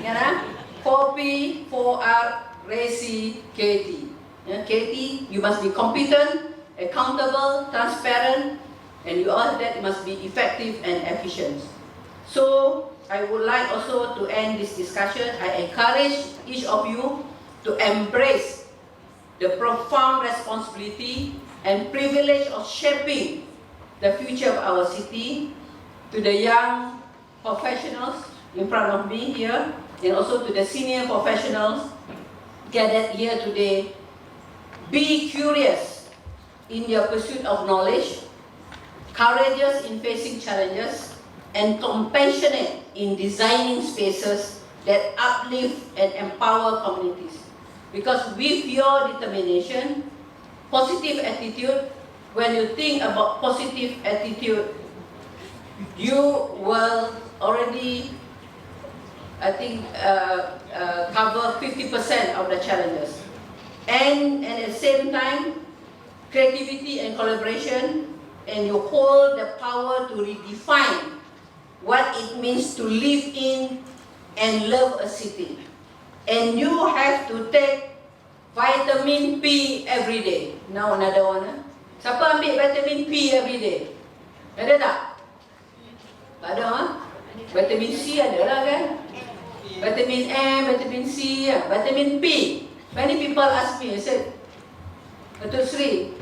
Ingat tak? 4P, 4R, RACI, KT. KT, you must be competent, accountable, transparent, and you all that must be effective and efficient. So, I would like also to end this discussion. I encourage each of you to embrace the profound responsibility and privilege of shaping the future of our city. To the young professionals in front of me here, and also to the senior professionals gathered here today, be curious in your pursuit of knowledge, courageous in facing challenges, and compassionate in designing spaces that uplift and empower communities. Because with your determination, positive attitude, when you think about positive attitude, you will already, I think, cover 50% of the challenges. And at the same time, creativity and collaboration, and you hold the power to redefine what it means to live in and love a city. And you have to take vitamin P every day. Now another one. Siapa ambil vitamin P every day? Ada tak? Tak ada, ha? Vitamin C ada lah kan? Vitamin M, vitamin C, vitamin P. Many people ask me, I said, Dato Seri,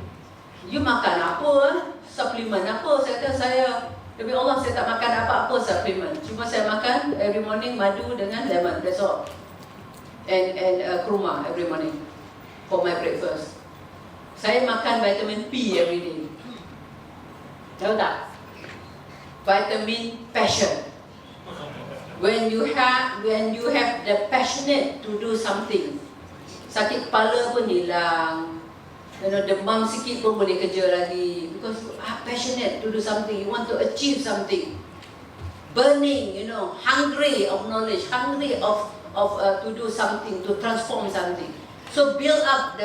you makan apa? Suplemen apa? Saya kata saya, demi Allah saya tak makan apa-apa suplemen. Cuma saya makan every morning madu dengan lemon, that's all. And kurma every morning for my breakfast. Saya makan vitamin P every day. Tahu tak? Vitamin passion. When you have the passionate to do something, sakit kepala pun hilang, demam sikit pun boleh kerja lagi, because you are passionate to do something, you want to achieve something, burning, hungry of knowledge, hungry of to do something, to transform something. So build up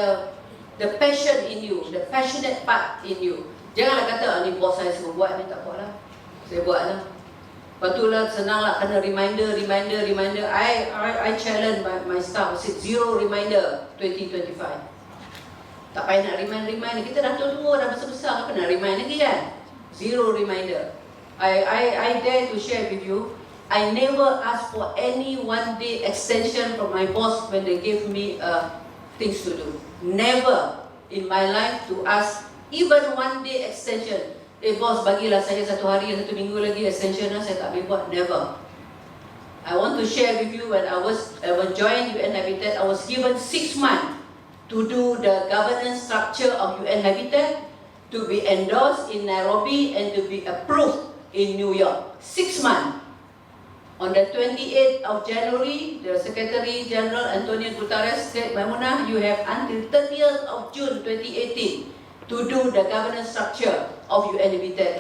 the passion in you, the passionate part in you. Janganlah kata, ni bos saya suruh buat, ni tak buat lah, saya buat lah. Lepas tu lah, senang lah, kena reminder. I challenge my staff, I said 0 reminder 2025. Tak payah nak remind, kita dah tua, dah besar-besar, kena remind lagi kan? 0 reminder. I dare to share with you, I never ask for any one-day extension from my boss when they gave me things to do. Never in my life to ask even one-day extension. Bos, bagilah saya 1 hari, 1 minggu lagi extension lah, saya tak boleh buat. Never. I want to share with you, when I joined UN Habitat, I was given 6 months to do the governance structure of UN Habitat, to be endorsed in Nairobi and to be approved in New York. 6 months. On the 28th of January, the Secretary General Antonio Guterres said, Maimunah, you have until 30th of June 2018 to do the governance structure of UN Habitat,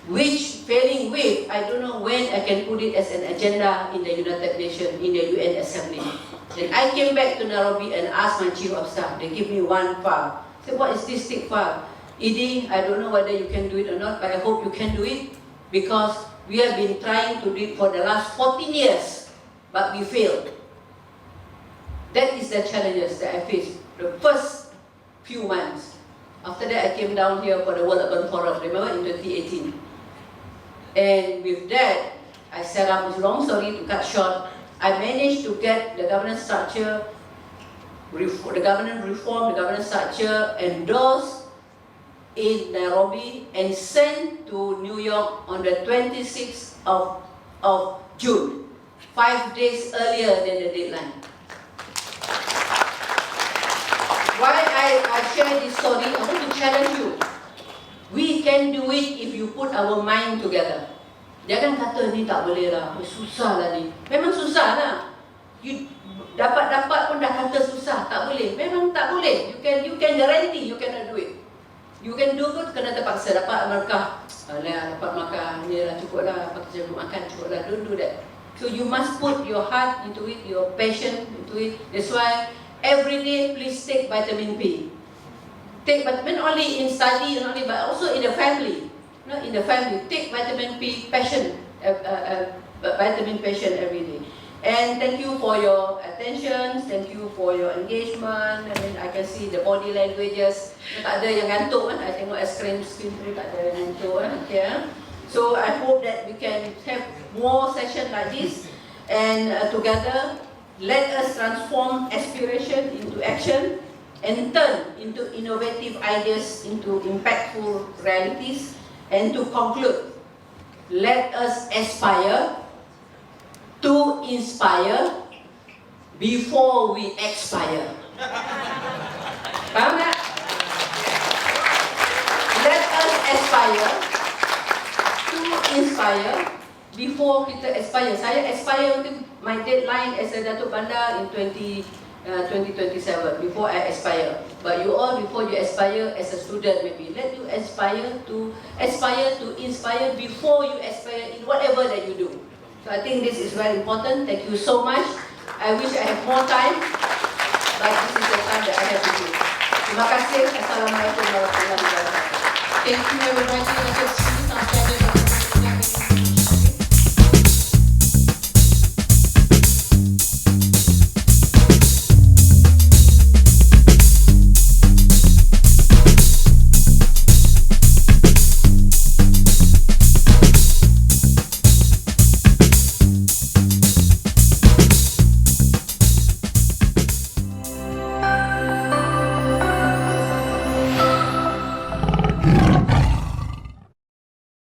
which failing with, I don't know when I can put it as an agenda in the United Nations, in the UN Assembly. Then I came back to Nairobi and asked my chief of staff. They give me one file. I said, what is this thick file? ED, I don't know whether you can do it or not, but I hope you can do it, because we have been trying to do it for the last 14 years, but we failed. That is the challenges that I faced the first few months. After that, I came down here for the World Urban Forum, remember, in 2018. And with that, I set up, it's long story to cut short, I managed to get the governance structure, the governance reform, the governance structure endorsed in Nairobi and sent to New York on the 26th of June, 5 days earlier than the deadline. Why I share this story, I want to challenge you. We can do it if you put our mind together. Jangan kata ni tak boleh lah, susah lah ni. Memang susah lah. You dapat-dapat pun dah kata susah, tak boleh. Memang tak boleh. You can guarantee you cannot do it. You can do pun kena terpaksa dapat markah. Alah, dapat markah, ni lah cukup lah, pakai cukup makan, cukup lah. Don't do that. So you must put your heart into it, your passion into it. That's why every day please take vitamin P. Take vitamin only in study, not only, but also in the family. Not in the family. Take vitamin P, passion, vitamin passion every day. And thank you for your attention, thank you for your engagement. I mean, I can see the body languages. Tak ada yang ngantuk kan? I tengok screen tu tak ada yang ngantuk kan? Okay. So I hope that we can have more sessions like this, and together let us transform aspiration into action and turn into innovative ideas into impactful realities. And to conclude, let us aspire to inspire before we expire. Faham tak? Let us aspire to inspire before kita expire. Saya expire untuk my deadline as a Datuk Bandar in 2027, before I expire. But you all, before you expire as a student, maybe let you aspire to inspire before you expire in whatever that you do. So I think this is very important. Thank you so much. I wish I have more time, but this is the time that I have to do. Terima kasih. Assalamualaikum warahmatullahi wabarakatuh. Thank you everybody.